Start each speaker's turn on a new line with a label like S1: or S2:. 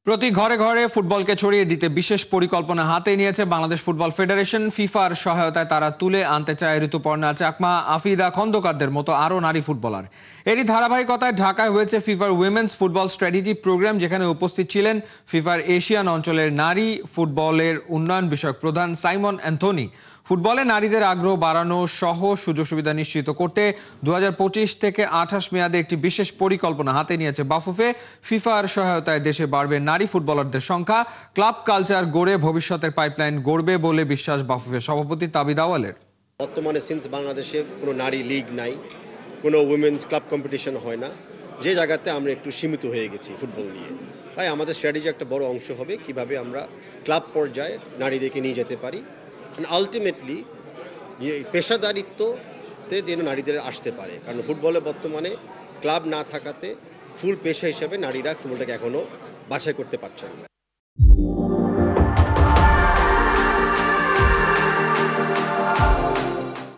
S1: প্রতি ঘরে ঘরে ফুটবলকে ছড়িয়ে দিতে বিশেষ পরিকল্পনা হাতে নিয়েছে বাংলাদেশ ফুটবল ফেডারেশন। ফিফার সহায়তায় তারা তুলে আনতে চায় ঋতুপর্ণা চাকমা, আফিদা খন্দকারদের মতো আরও নারী ফুটবলার। এরই ধারাবাহিকতায় ঢাকায় হয়েছে ফিফার উইমেন্স ফুটবল স্ট্র্যাটেজি প্রোগ্রাম, যেখানে উপস্থিত ছিলেন ফিফার এশিয়ান অঞ্চলের নারী ফুটবলের উন্নয়ন বিষয়ক প্রধান সাইমন অ্যান্থনি। ফুটবলে নারীদের আগ্রহ বাড়ানো সহ সুযোগ সুবিধা নিশ্চিত করতে 2025 থেকে 28 মেয়াদে একটি বিশেষ পরিকল্পনা হাতে নিয়েছে বাফুফে। ফিফার সহায়তায় দেশে বাড়বে নারী ফুটবলারদের সংখ্যা, ক্লাব কালচার গড়ে ভবিষ্যতের পাইপলাইন গড়বে বলে বিশ্বাস বাফুফের সভাপতি তাবিদ আওয়ালের।
S2: বর্তমানে সিন্স বাংলাদেশে কোনো নারী লিগ নাই, কোনো উইমেন্স ক্লাব কম্পিটিশন হয় না, যে জায়গাতে আমরা একটু সীমিত হয়ে গেছি ফুটবল নিয়ে। তাই আমাদের স্ট্র্যাটেজি একটা বড় অংশ হবে কিভাবে আমরা ক্লাব পর্যায়ে নারীদেরকে নিয়ে যেতে পারি, আলটিমেটলি পেশাদারিত্বতে যেন নারীদের আসতে পারে। কারণ ফুটবলে বর্তমানে ক্লাব না থাকাতে ফুল পেশা হিসেবে নারীরা ফুটবলটাকে এখনও বাছাই করতে পারছেন না।